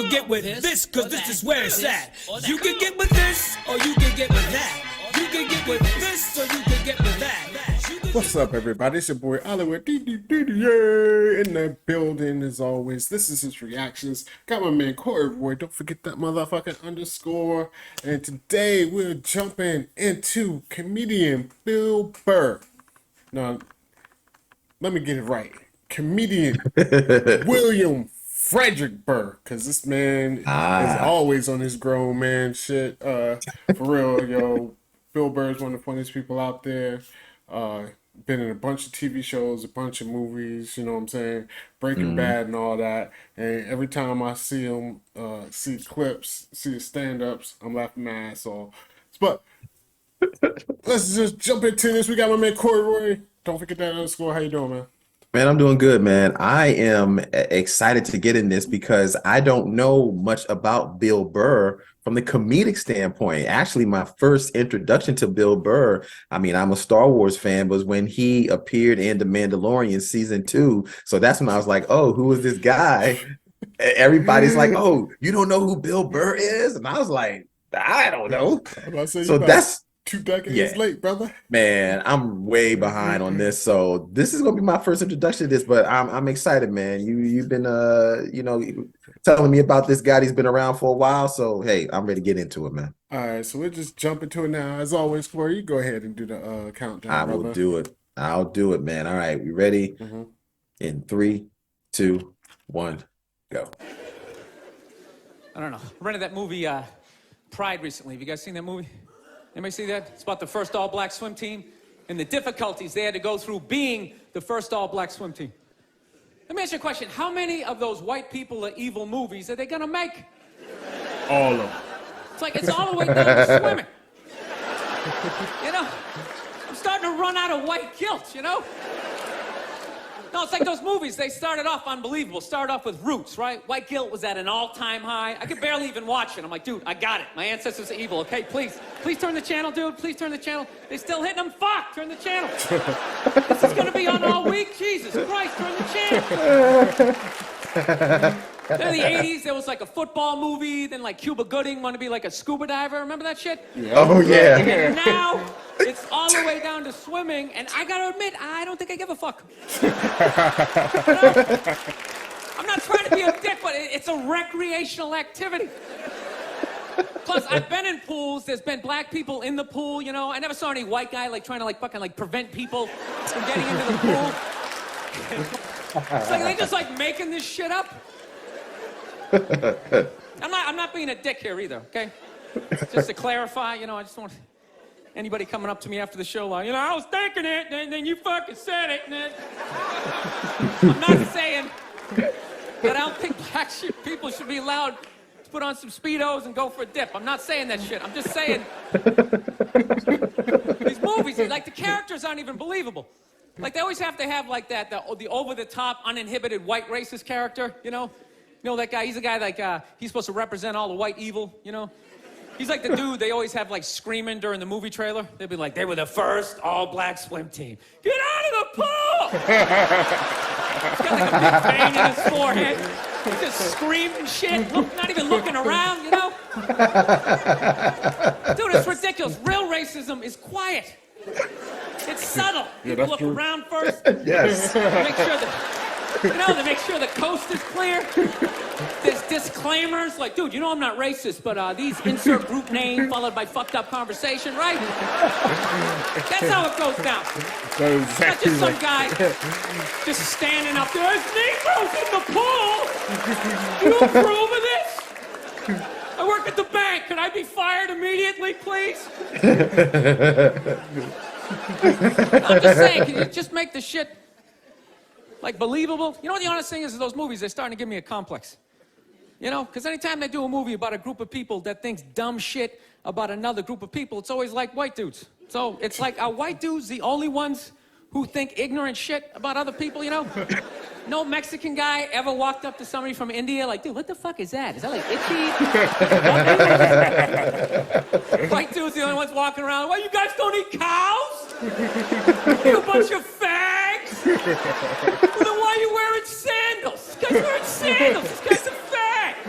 can get with this, cause this is where it's at. You can get with this, or you can get with that. You can get with this, or you can get with that. What's up, everybody? It's your boy Oliver in the building as always. This is his reactions. Got my man Corey Boy. Don't forget that motherfucking underscore. And today we're jumping into comedian Bill Burr. Now, let me get it right. Comedian William Frederick Burr, because this man is always on his grown man shit. For real, yo. Bill Burr is one of the funniest people out there. Been in a bunch of TV shows, a bunch of movies, you know what I'm saying? Breaking Bad and all that. And every time I see him, see clips, see his stand-ups, I'm laughing my ass off. But let's just jump into this. We got my man Corey Roy. Don't forget that underscore. How you doing, man? Man, I'm doing good, man. I am excited to get in this because I don't know much about Bill Burr from the comedic standpoint. Actually, my first introduction to Bill Burr, I mean, I'm a Star Wars fan, was when he appeared in The Mandalorian season 2. So that's when I was like, oh, who is this guy? Everybody's like, oh, you don't know who Bill Burr is? And I was like, I don't know. So that's 2 decades late, brother. Man, I'm way behind on this, so this is gonna be my first introduction to this. But I'm excited, man. You've been telling me about this guy. He's been around for a while, so hey, I'm ready to get into it, man. All right, so we'll just jump into it now. As always, Corey, you go ahead and do the countdown. I will do it. I'll do it, man. All right, we ready? In 3, 2, 1, go. I don't know. I rented that movie Pride recently. Have you guys seen that movie? Anybody see that? It's about the first all-black swim team and the difficulties they had to go through being the first all-black swim team. Let me ask you a question. How many of those white people are evil movies are they gonna make? All of them. It's like it's all the way down to swimming. You know? I'm starting to run out of white guilt, you know? No, it's like those movies. They started off unbelievable. Started off with Roots, right? White guilt was at an all-time high. I could barely even watch it. I'm like, dude, I got it. My ancestors are evil, okay? Please turn the channel, dude. Please turn the channel. They're still hitting them. Fuck, turn the channel. This is gonna be on all week. Jesus Christ, turn the channel. Then in the 80s, there was like a football movie. Then like Cuba Gooding wanted to be like a scuba diver. Remember that shit? Yeah. Oh yeah. And now it's all the way down to swimming, and I gotta admit, I don't think I give a fuck. I'm not trying to be a dick, but it's a recreational activity. Plus, I've been in pools. There's been black people in the pool, you know. I never saw any white guy like trying to like fucking like prevent people from getting into the pool. It's like they just like making this shit up. I'm not being a dick here either, okay? Just to clarify, you know, I just want anybody coming up to me after the show like, you know, I was thinking it, and then you fucking said it. And then... I'm not saying that I don't think black people should be allowed to put on some Speedos and go for a dip. I'm not saying that shit. I'm just saying these movies, like the characters aren't even believable. Like they always have to have like that, the over-the-top, uninhibited white racist character, you know? You know that guy, he's a guy like, he's supposed to represent all the white evil, you know? He's like the dude they always have like screaming during the movie trailer. They'd be like, they were the first all-black swim team. Get out of the pool! He's got like a big vein in his forehead. He's just screaming shit, not even looking around, you know? Dude, it's ridiculous. Real racism is quiet. It's subtle. People look around first. Yes. Make sure that... You know, to make sure the coast is clear. There's disclaimers like, dude, you know I'm not racist, but these insert group name followed by fucked up conversation, right? That's how it goes down. It's not just some guy just standing up there. There's Negroes in the pool. You approve of this? I work at the bank. Can I be fired immediately, please? I'm just saying, can you just make the shit like believable? You know what the honest thing is those movies, they're starting to give me a complex. You know, because anytime they do a movie about a group of people that thinks dumb shit about another group of people, it's always like white dudes. So it's like, are white dudes the only ones who think ignorant shit about other people, you know? No Mexican guy ever walked up to somebody from India like, dude, what the fuck is that? Is that like itchy? White dudes the only ones walking around, well, you guys don't eat cows? You a bunch of fags? Well, then why are you wearing sandals? This guy's wearing sandals. This guy's a fag.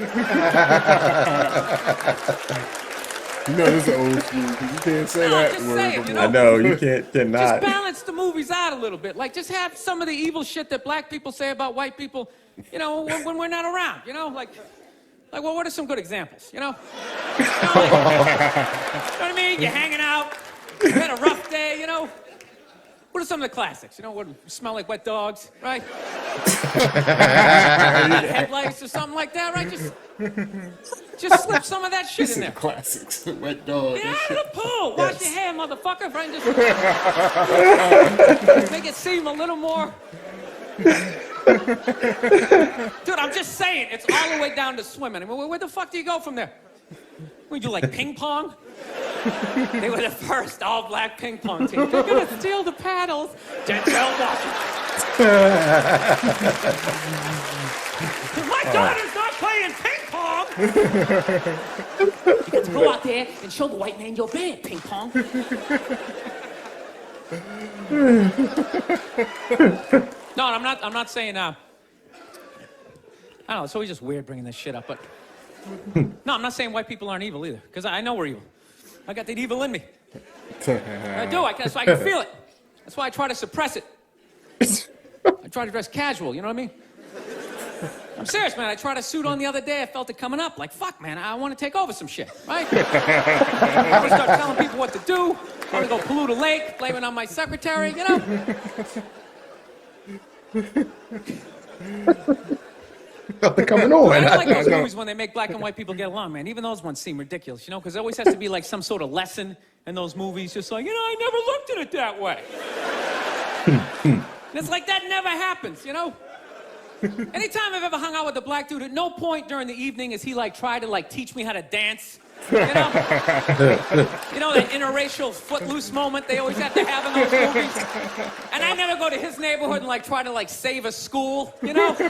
You know, this is old school. You can't say No, that just word. say it, you no I more. know you Just cannot. balance the movies out a little bit. Like, just have some of the evil shit that black people say about white people, you know, when we're not around, you know? Like, well, what are some good examples, you know? You know, like, you know what I mean? You're hanging out, you had a rough day, you know? What are some of the classics? You know, what smell like wet dogs, right? Headlights or something like that, right? Just slip some of that shit This in is there. classics. Wet dog. Get that out shit. of the pool. Wash your hair, motherfucker. Right? Just make it seem a little more. Dude, I'm just saying, it's all the way down to swimming. I mean, where the fuck do you go from there? Would you like ping pong? They were the first all-black ping pong team. They're gonna steal the paddles. Denzel Washington. My daughter's not playing ping pong. You get to go out there and show the white man you're bad at ping pong. No, I'm not saying. I don't know. It's always just weird bringing this shit up, but no, I'm not saying white people aren't evil either, because I know we're evil. I got that evil in me. I do. That's why I can feel it. That's why I try to suppress it. I try to dress casual. You know what I mean? I'm serious, man. I tried a suit on the other day. I felt it coming up. Like, fuck, man. I want to take over some shit, right? I want to start telling people what to do. I want to go pollute a lake, blame it on my secretary. You know? Nothing coming on. I don't like those movies when they make black and white people get along, man. Even those ones seem ridiculous, you know, because there always has to be like some sort of lesson in those movies. Just like, you know, I never looked at it that way. And it's like that never happens, you know? Anytime I've ever hung out with a black dude, at no point during the evening is he like try to like teach me how to dance. You know? You know that interracial footloose moment they always have to have in those movies? And I never go to his neighborhood and like try to like save a school, you know? How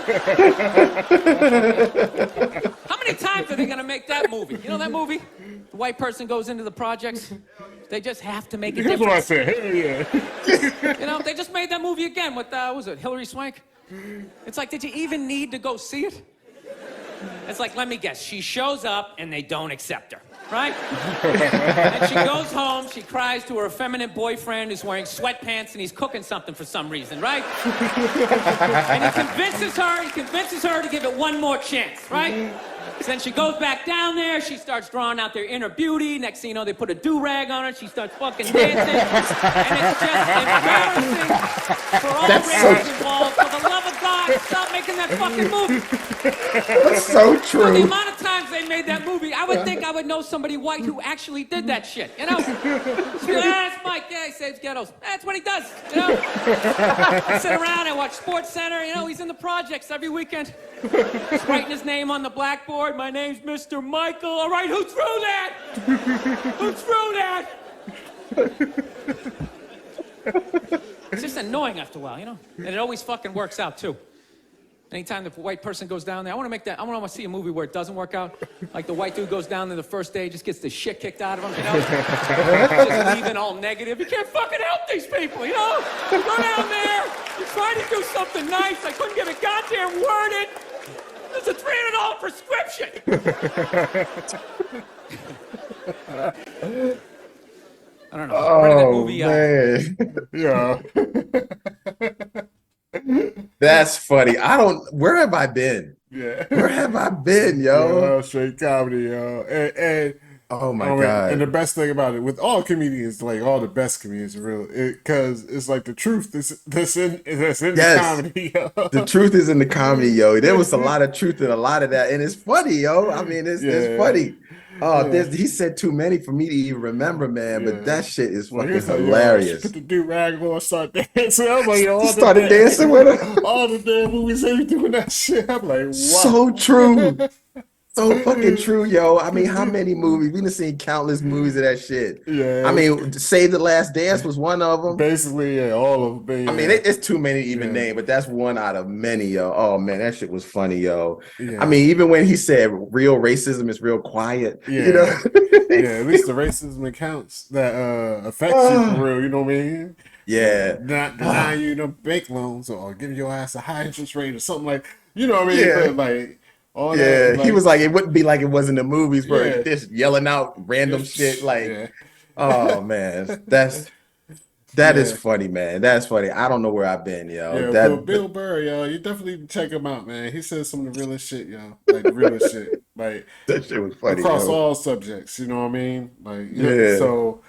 many times are they gonna make that movie? You know that movie? The white person goes into the projects. They just have to make a That's what I difference. said. Hell yeah. You know, they just made that movie again with, what was it, Hillary Swank? It's like, did you even need to go see it? It's like, let me guess, she shows up and they don't accept her, right? And she goes home, she cries to her effeminate boyfriend who's wearing sweatpants and he's cooking something for some reason, right? And he convinces her to give it one more chance, right? So then she goes back down there, she starts drawing out their inner beauty. Next thing you know, they put a do-rag on her, she starts fucking dancing. And it's just embarrassing for all races involved. For the love of God, stop making that fucking movie. That's so The true. amount of times they made that movie, I would think I would know somebody white who actually did that shit, you know? She'd be like, that's Mike, yeah, he saves ghettos. That's what he does, you know? I sit around, I watch Sports Center, you know, he's in the projects every weekend. He's writing his name on the blackboard. My name's Mr. Michael. All right, who threw that? Who threw that? It's just annoying after a while, you know? And it always fucking works out, too. Anytime the white person goes down there, I want to see a movie where it doesn't work out. Like the white dude goes down there the first day, just gets the shit kicked out of him, you know? Just leaving all negative. You can't fucking help these people, you know? You go down there, you try to do something nice. I couldn't get a goddamn word in. It's a $300 prescription. I don't know. Oh, movie, man. Yeah. That's funny. Where have I been? Yeah. Where have I been, yo? Yeah, straight comedy, yo. And Oh my I mean, God. And the best thing about it, with all comedians, like all the best comedians, really, because it's like the truth that's in Yes. the comedy. Yo. The truth is in the comedy, yo. There was a lot of truth in a lot of that, and it's funny, yo. I mean, it's funny. Oh, he said too many for me to even remember, man. But that shit is Well, fucking here's how, hilarious. put the do-rag on, start dancing. I was like, yo, He started dancing with her. all the damn movies they be doing that shit. I'm like, wow. So true. So fucking true, yo. I mean, how many movies? We done seen countless movies of that shit. Yeah. I mean, Save the Last Dance was one of them. Basically, yeah, all of them. Yeah. I mean, it's too many to even name, but that's one out of many, yo. Oh man, that shit was funny, yo. Yeah. I mean, even when he said real racism is real quiet, you know. Yeah, at least the racism counts that affects you for real. You know what I mean? Yeah. Not denying you the bank loans or giving your ass a high interest rate or something like. You know what I mean? Yeah. But like all Yeah, that. he was like, it wouldn't be like it was in the movies where Yeah. just yelling out random shit. Like, yeah. oh man, that is Yeah. funny, man. That's funny. I don't know where I've been, yo. Yeah, Bill Burr, yo, you definitely need to check him out, man. He says some of the realest shit, yo. Like the realest shit. Like that shit was funny, across yo. all subjects, you know what I mean? Like Yeah. so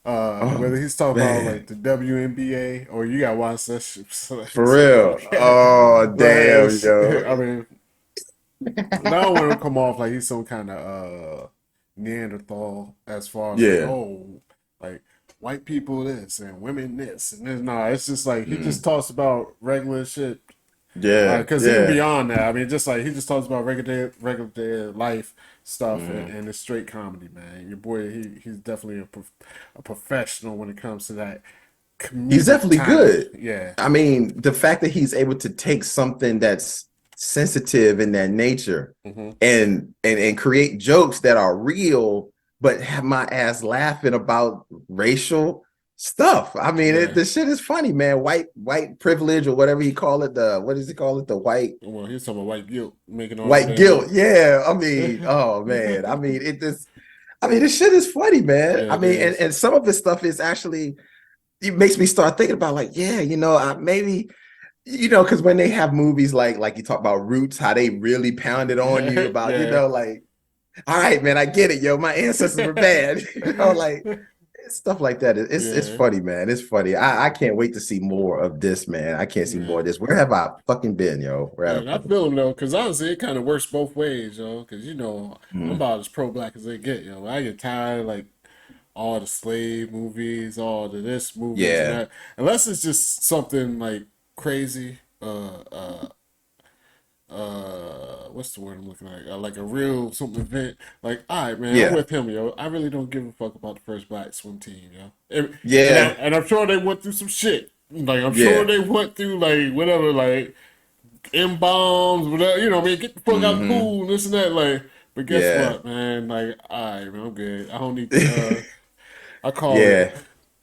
whether Oh he's talking about man, like the WNBA or you gotta watch that shit. for real. Oh damn, Like, yo. I mean, I don't want to come off like he's some kind of Neanderthal as far as like, Yeah. oh, like white people this and women this and this. No, it's just like he just talks about regular shit. Yeah. Because Yeah. even beyond that, I mean, just like he just talks about regular day life stuff and it's straight comedy, man. Your boy, he's definitely a professional when it comes to that. He's definitely good. Yeah. I mean, the fact that he's able to take something that's sensitive in that nature and create jokes that are real, but have my ass laughing about racial stuff. I mean, the shit is funny, man. White privilege or whatever he call it. What does he call it? The white. Well, he's talking about white guilt, making all White guilt. Yeah. I mean, oh man. I mean, this shit is funny, man. Yeah, I mean, it is. and some of this stuff is actually, it makes me start thinking about like, yeah, maybe, because when they have movies like you talk about Roots, how they really pounded on you about, like, all right, man, I get it, yo, my ancestors were bad, like stuff like that. It's funny, man. It's funny. I can't wait to see more of this, man. I can't see more of this. Where have I fucking been, yo? I feel him though, because honestly, it kind of works both ways, yo. Because I'm about as pro-black as they get, yo. I get tired of, like, all the slave movies, all the this movies, and that. Unless it's just something like crazy, what's the word I'm looking at? Like a real something event. Like, all right, man, I'm with him, yo. I really don't give a fuck about the first black swim team, yo. And I'm sure they went through some shit. Like, I'm sure they went through like whatever, like M-bombs, whatever. You know what I mean? Get the fuck out the pool, and this and that. Like, but guess what, man? Like, all right, man, I'm good. I don't need to. I call it.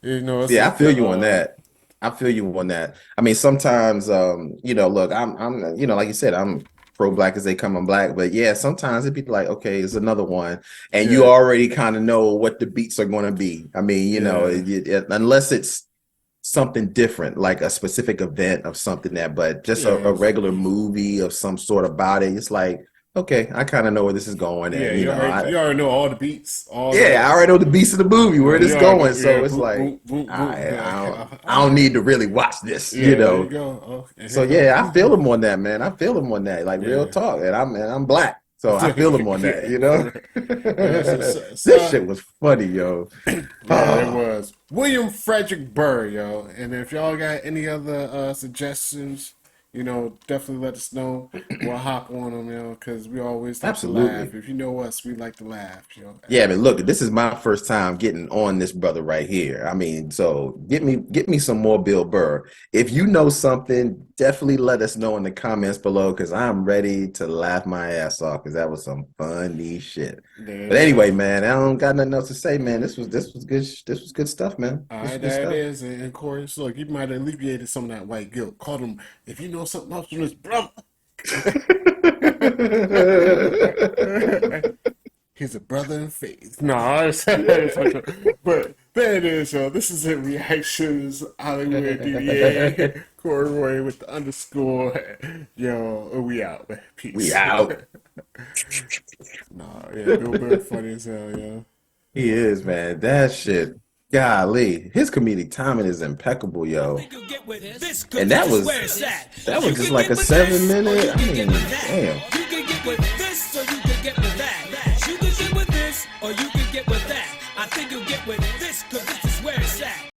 It's I feel you on that. I feel you on that. I mean, sometimes, look, I'm, like you said, I'm pro-black as they come. I'm black, but yeah, sometimes it'd be like, okay, it's another one, and you already kind of know what the beats are going to be. I mean, unless it's something different, like a specific event of something but just a regular movie of some sort about it. It's like, okay, I kind of know where this is going. Yeah, and, you already know all the beats. I already know the beats of the movie, where it is going. So it's I don't need to really watch this, There you go. So I feel him on that, man. I feel him on that, like real talk. And I'm black, so I feel him on that, This shit was funny, yo. Yeah, it was. William Frederick Burr, yo. And if y'all got any other suggestions, definitely let us know. We'll hop on them, because we always like to laugh. If you know us, we like to laugh, Yeah, but look, this is my first time getting on this brother right here. I mean, so get me some more Bill Burr. If you know something, definitely let us know in the comments below, because I'm ready to laugh my ass off, because that was some funny shit. Yeah. But anyway, man, I don't got nothing else to say, man. This was good. This was good stuff, man. All right, that is. And Corey, so look, you might have alleviated some of that white guilt. Called him, if you know something else from his brother. He's a brother in faith. No, but there it is, yo. This is it. Reactions, Hollywood DBA, Corey Roy with the underscore. Yo, we out, man. Peace. We out. Bill Burr funny as hell, yo. He is, man. That shit. Golly, his comedic timing is impeccable, yo. And that was just like a 7 minute. I mean, damn. You can get with this or you can get with that. You can get with this or you can get with that. I think you'll get with this because this is where it's at.